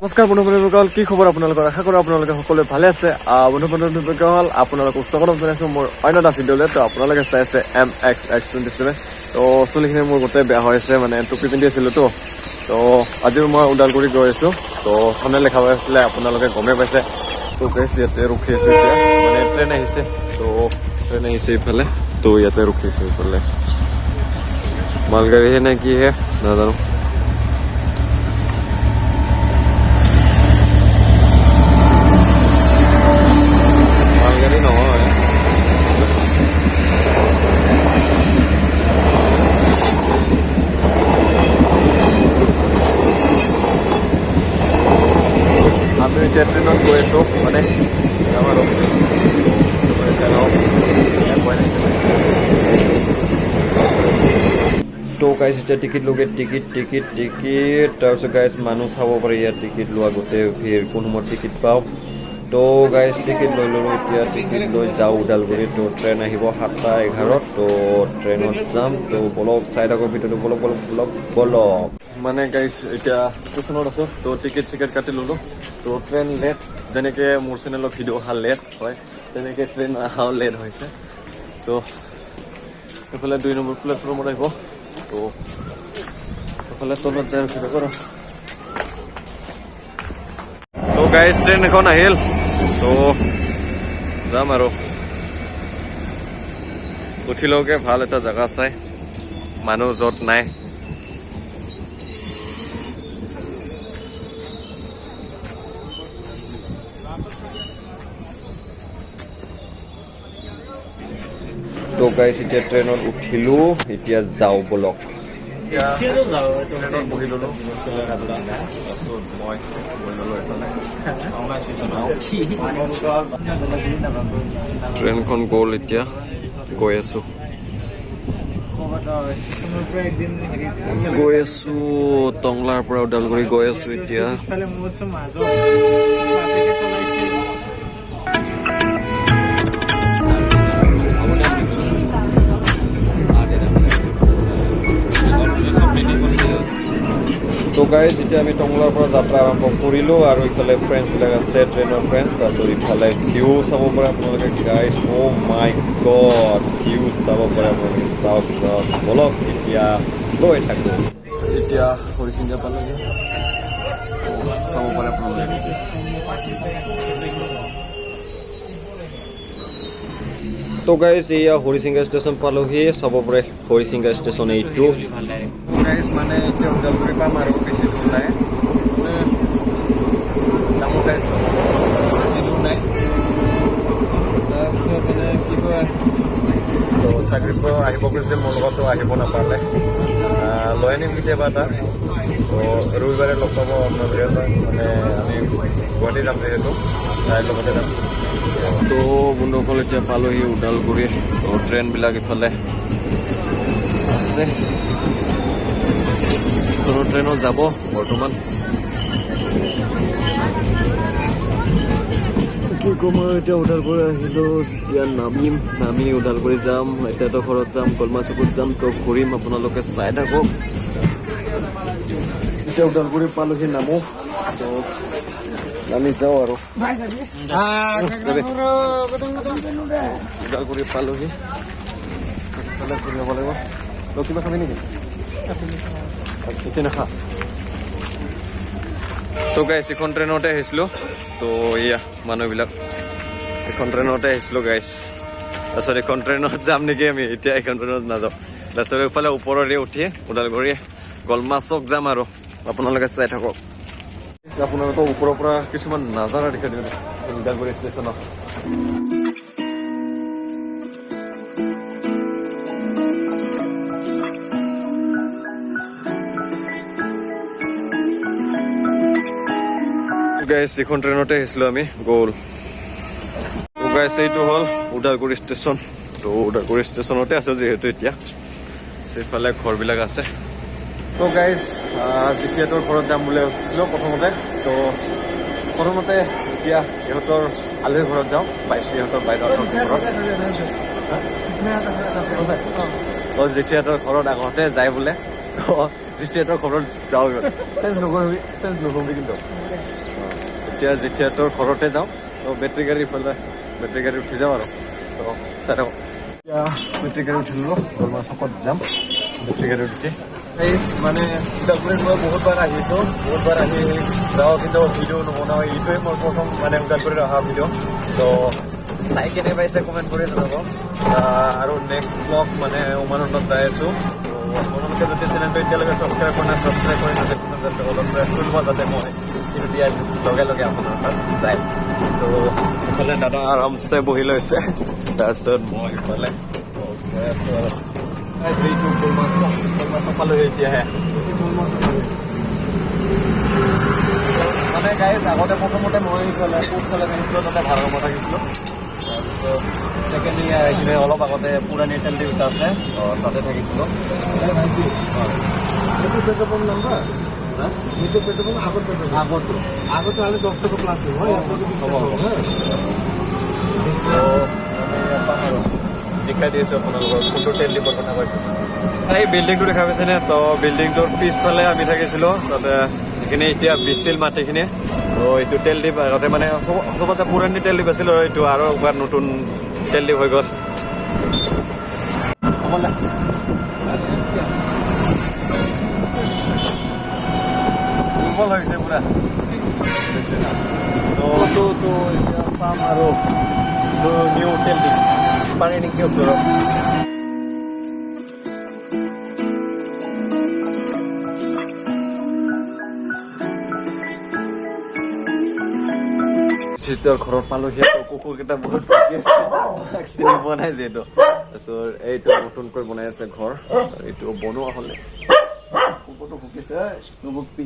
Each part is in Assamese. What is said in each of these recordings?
নমস্কাৰ বন্ধুসকল, কি খবৰ আপোনালোকৰ? আশা কৰোঁ আপোনালোকে সকলোৱে ভালে আছে। বন্ধুসকল হ'ল আপোনালোকক স্বাগতম জনাইছোঁ মোৰ অন্য এটা ভিডিঅ'লৈ। তো আপোনালোকে চাই আছে MXX27। তো চুলিখিনি মোৰ গোটেই বেয়া হৈ আছে, মানে টুপি পিন্ধি আছিলোঁ তো আজিও মই ওদালগুৰি গৈ আছোঁ। তো থাম্বনেইল লেখা হৈ আছিলে, আপোনালোকে গমেই পাইছে। তো গাইছ ইয়াতে ৰখি আছোঁ এতিয়া, মানে ট্ৰেইন আহিছে। তো ট্ৰেইন আহিছে ইফালে, তো ইয়াতে ৰখি আছোঁ। ইফালে মালগাড়ীহে নে কিহে নাজানো। আমি এতিয়া ট্ৰেইনত গৈ আছোঁ, মানে তো গাইজ এতিয়া টিকেট লোকে টিকেট তাৰপিছত গাইজ মানুহ চাব পাৰি ইয়াত টিকেট লোৱা গোটেই ভিৰ, কোন সময়ত টিকেট পাওঁ। তো গাইজ টিকেট লৈ ল'লোঁ, এতিয়া টিকেট লৈ যাওঁ ওদালগুৰি। তো ট্ৰেইন আহিব 7:11। তো ট্ৰেইনত যাম। তো বলক চাই থাকক ভিডিঅ'টো, বলক। মানে গাইজ এতিয়া ষ্টেচনত আছোঁ। তো টিকেট কাটি ল'লোঁ। তো ট্ৰেইন লেট, যেনেকৈ মোৰ চেনেলত ভিডিঅ' অহা লেট হয়, তেনেকৈ ট্ৰেইন অহাও লেট হৈছে। তো এইফালে 2 নম্বৰ প্লেটফৰ্মত আহিব। তো এইফালে তলত যায় ৰখি থাকোঁ। তো গাইজ ট্ৰেইন এখন আহিল, তো যাম আৰু উঠিলকে ভাল এটা জেগা চাই, মানুহ য'ত নাই। তো গাইজ এতিয়া ট্ৰেইনত উঠিলোঁ, এতিয়া যাওঁ বলক। ট্ৰেইনত বহি ল'লোঁ, ট্ৰেইনখন গ'ল, এতিয়া গৈ আছোঁ টংলাৰ পৰা ওদালগুৰি গৈ আছোঁ এতিয়া। তো গাইজ এতিয়া আমি টংলাৰ পৰা যাত্ৰা আৰম্ভ কৰিলোঁ, আৰু ইফালে ফ্ৰেণ্ডছবিলাক আছে, ট্ৰেইনৰ ফ্ৰেণ্ডছ। তাৰপিছত ইফালে ভিউ চাব পাৰে আপোনালোকে গাইজ। অ' মাই গড, ভিউ চাব পাৰে আপোনালোকে, চাওক বলক এতিয়া গৈ থাকোঁ। এতিয়া হৰিচিংগা পালেগৈ, চাব পাৰে আপোনালোকে। তো গাইজ এয়া হৰিচিংগা ষ্টেচন পালোহি, চাব পাৰে হৰিচিংগা ষ্টেচন এইটো। গাইজ মানে এতিয়া ওদালগুৰি পাম আৰু বেছি দূৰ নাই, ডাঙৰ গাইজ বেছি দূৰ নাই। তাৰপিছত মানে কি কয়, তো চাকৰিৰ পৰা আহিব খুজিছে, মোৰ লগতো আহিব নাপালে। লৈ আনিম কেতিয়াবা এটা। তো ৰবিবাৰে লগ পাব আপোনালোকে, মানে আমি গুৱাহাটী যাম যিহেতু, তাইৰ লগতে যাম। তো বন্ধুসকল এতিয়া পালোহি ওদালগুৰি। তো ট্ৰেইনবিলাক ইফালে আছে, ট্ৰেইনত যাব বৰ্তমান। কি ক'ম আৰু, এতিয়া ওদালগুৰি আহিলোঁ, এতিয়া নামি ওদালগুৰি যাম। এতিয়াতো ঘৰত যাম, কলমা চকুত যাম। তো ঘূৰিম, আপোনালোকে চাই থাকক। এতিয়া ওদালগুৰি পালোহি, নামো। তো নামি যাওঁ আৰু ওদালগুৰি পালোহি, ঘূৰি যাব লাগিব। তো কিবা খাবি নেকি? নাখা। তো গাইজ এখন ট্ৰেইনতে আহিছিলোঁ। তো এয়া মানুহবিলাক, এখন ট্ৰেইনতে আহিছিলোঁ গাইজ। তাৰপিছত এখন ট্ৰেইনত যাম নেকি আমি, এতিয়া এখন ট্ৰেইনত নাযাওঁ। তাৰপিছত এইফালে ওপৰৰে উঠি ওদালগুৰি গলমা চক যাম, আৰু আপোনালোকে চাই থাকক। আপোনালোকক ওপৰৰ পৰা কিছুমান নাজাৰা দেখাই দিওঁ ওদালগুৰি ষ্টেচনত। গাইজ এখন ট্ৰেইনতে আহিছিলোঁ আমি, গ'ল। তো গাইজ এইটো হ'ল ওদালগুৰি ষ্টেচন। তো ওদালগুৰি ষ্টেচনতে আছোঁ যিহেতু এতিয়া, সেইফালে ঘৰবিলাক আছে। তো গাইজ জেঠিয়াটোৰ ঘৰত যাম বুলি ভাবিছিলোঁ প্ৰথমতে। তো এতিয়া ইহঁতৰ আলহী ঘৰত যাওঁ বাইদেউহঁতৰ ঘৰত জেঠিয়াহঁতৰ ঘৰত আগতে যায় বোলে জেঠিয়াহঁতৰ ঘৰত যাওঁ চেঞ্জ নকৰিবি কিন্তু এতিয়া জেঠিয়াহঁতৰ ঘৰতে যাওঁ তো বেটেৰী গাড়ী ইফালে বেটেৰী গাড়ী উঠি যাওঁ আৰু তো তাতে এতিয়া বেটেৰী গাড়ী উঠিলোঁ গলমা চকত যাম বেটেৰী গাড়ী উঠি মানে উদালগুৰিত মই বহুতবাৰ আহিছোঁ বহুতবাৰ আহি যাওঁ কিন্তু ভিডিঅ' নবনাওঁ এইটোৱে মোৰ প্ৰথম মানে উদালগুৰিত অহা ভিডিঅ' তো চাই কেনে পাইছে কমেণ্ট কৰি জনাব আৰু নেক্সট ব্লগ মানে উমানন্দত যাই আছোঁ তো আপোনালোকে যদি চেনেলটো এতিয়ালৈকে ছাবস্ক্ৰাইব কৰা নাই ছাবস্ক্ৰাইব কৰি নটিফিকেশ্যন যাতে অলপ প্ৰেছ কৰিব যাতে মই কিন্তু দিয়াৰ লগে লগে আপোনাৰ তাত যায় তো ইফালে দাদা আৰামছে বহি লৈছে তাৰপিছত মই ইফালে এইটো ফুল মাছ পালোঁ এতিয়াহে মানে গাইজ আগতে প্ৰথমতে মই ইফালে পূবফালে আহিছিলোঁ তাতে ভাড়া ৰুমত থাকিছিলোঁ তাৰপিছত ছেকেণ্ডলি এইখিনি অলপ আগতে পুৰাণি তেলডিপ এটা আছে তাতে থাকিছিলোঁ এইটো পেট্ৰল পাম্প নাম্বাৰ এইটো পেট্ৰল পাম্প আগতো হ'লে 10 টকা প্লাছ হয় দেখাই দিছোঁ আপোনালোকৰ কোনটো তেল ডিপৰ কথা কৈছোঁ এই বিল্ডিংটো দেখা পাইছেনে তো বিল্ডিংটোৰ পিছফালে আমি থাকিছিলোঁ তাতে সেইখিনি এতিয়া বিছিল মাটিখিনি তো এইটো তেল ডিপ আগতে মানে চবতছে পুৰণি তেল ডিপ আছিল আৰু এইটো আৰু এবাৰ নতুন তেল ডিপ হৈ গ'ল দুৰ্বল হৈছে পুৰা তো এতিয়া পাম আৰু নিউ তেল ডিপ পানী নেকি ওচৰত চিতৰ ঘৰত পালোহি কুকুৰকেইটা বহুত চিনি পোৱা নাই যিহেতু তাৰপিছত এইটো নতুনকৈ বনাই আছে ঘৰ এইটো বনোৱা হ'লে কুকুৰটো ভুকিছে নুভুকবি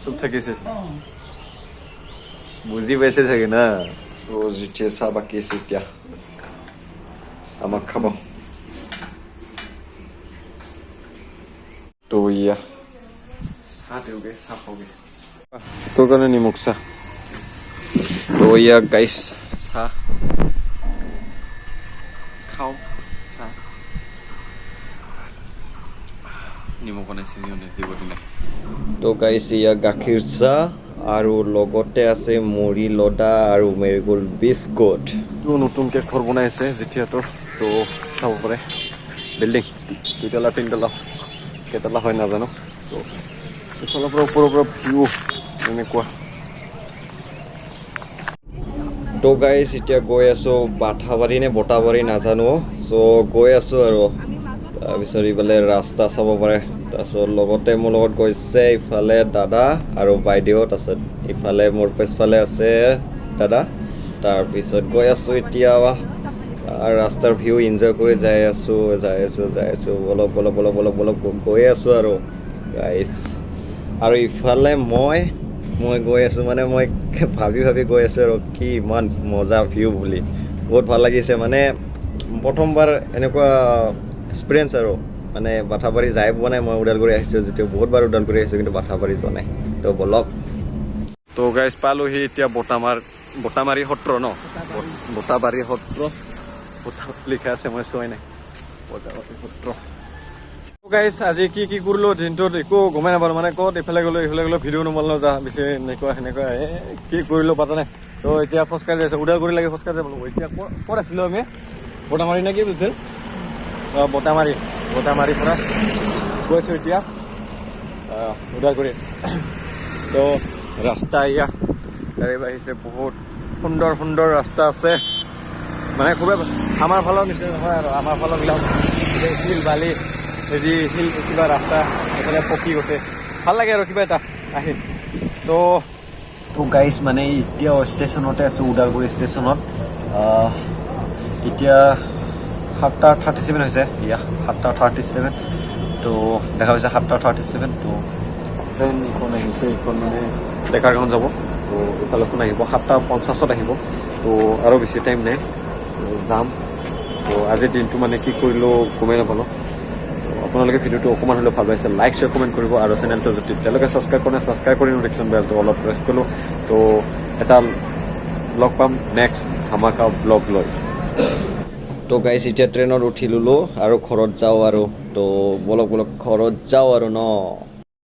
চুপ থাকিছে বুজি পাইছে চাগে না তো যেতিয়া চাহ বাকী আছে এতিয়া আমাক খাব তো ইয়া চাহ দিওঁগে চাহ খাওঁগে তোৰ কাৰণে নিমখ চাহ তো ইয়া গাইছ চাহ খাওঁ চাহ নিমখ বনাইছে দিব দিলে তো গাইছ ইয়া গাখীৰ চাহ আৰু লগতে আছে মুড়ি লডা আৰু মেৰিগোল্ড বিস্কুট তো নতুনকৈ ঘৰ বনাই আছে জেঠিয়াহঁতৰ তো চাব পাৰে বিল্ডিং 2 তলা 3 তলা কেইতলা হয় নাজানো তো এইফালৰ পৰা ওপৰৰ পৰা ভিউ এনেকুৱা তো গাইজ এতিয়া গৈ আছোঁ বাঠাবাৰী নে বটাবাৰী নাজানো চ' গৈ আছোঁ আৰু তাৰপিছত ইফালে ৰাস্তা চাব পাৰে তাৰপিছত লগতে মোৰ লগত গৈছে ইফালে দাদা আৰু বাইদেউ তাৰপিছত ইফালে মোৰ পিছফালে আছে দাদা তাৰপিছত গৈ আছোঁ এতিয়া ৰাস্তাৰ ভিউ এনজয় কৰি যাই আছোঁ অলপ গৈ আছোঁ আৰু গাইজ আৰু ইফালে মই গৈ আছোঁ মানে মই ভাবি গৈ আছোঁ আৰু কি ইমান মজা ভিউ বুলি বহুত ভাল লাগিছে মানে প্ৰথমবাৰ এনেকুৱা এক্সপিৰিয়েঞ্চ আৰু মানে বাঠাবাৰী যাই পোৱা নাই মই ওদালগুৰি আহিছোঁ যদিও বহুতবাৰ ওদালগুৰি আহিছোঁ কিন্তু বাঠাবাৰী যোৱা নাই তো বলক তো গাইজ পালোহি এতিয়া বটামাৰী সত্ৰ ন বটাবাৰী সত্ৰ লিখা আছে মই চোৱাই নাই বটাবাৰী সত্ৰ গাইজ আজি কি কৰিলোঁ দিনটোত একো গমেই নাপালোঁ মানে ক'ত ইফালে গ'লো ভিডিঅ' নবনালোঁ যা বেছি এনেকুৱা সেনেকুৱা কি কৰিলোঁ পাতা নাই তো এতিয়া খোজকাঢ়ি আছোঁ ওদালগুৰি লাগি খোজকাঢ়ি যাব লাগিব এতিয়া ক'ত আছিলোঁ আমি বটামাৰী নে কি বুজিছিল বটামাৰীৰ পৰা গৈছোঁ এতিয়া ওদালগুৰি তো ৰাস্তা এয়া গাড়ী বাঢ়িছে বহুত সুন্দৰ ৰাস্তা আছে মানে খুবেই আমাৰ ফালৰ নিচিনা নহয় আৰু আমাৰ ফালৰ বিলাক শিল বালি শিল কিবা ৰাস্তা এইফালে পকি গোটেই ভাল লাগে আৰু কিবা এটা আহি তো গাইজ মানে এতিয়া ষ্টেচনতে আছোঁ ওদালগুৰি ষ্টেচনত এতিয়া 7:37 হৈছে ইয়া 7:37 তো দেখা পাইছে 7:37 তো ট্ৰেইন এইখন আহিছে এইখন মানে ডেকাৰগাঁও যাব তো এইফালেখন আহিব 7:50 আহিব তো আৰু বেছি টাইম নাই যাম তো আজিৰ দিনটো মানে কি কৰিলোঁ গমেই নাপালোঁ আপোনালোকে ভিডিঅ'টো অকণমান হ'লেও ভাল পাইছে লাইক শ্বেয়াৰ কমেণ্ট কৰিব আৰু চেনেলটো যদি তেওঁলোকে ছাবস্ক্ৰাইব কৰে ছাবস্ক্ৰাইব কৰি নটিফিকেশ্যন বেলটো অলপ প্ৰেছ কৰিলোঁ তো এটা ব্লগ পাম নেক্সট ধামাকা ব্লগ লৈ তো গাইজ এতিয়া ট্ৰেইনত উঠি ল'লোঁ আৰু ঘৰত যাওঁ আৰু তো বলক ঘৰত যাওঁ আৰু ন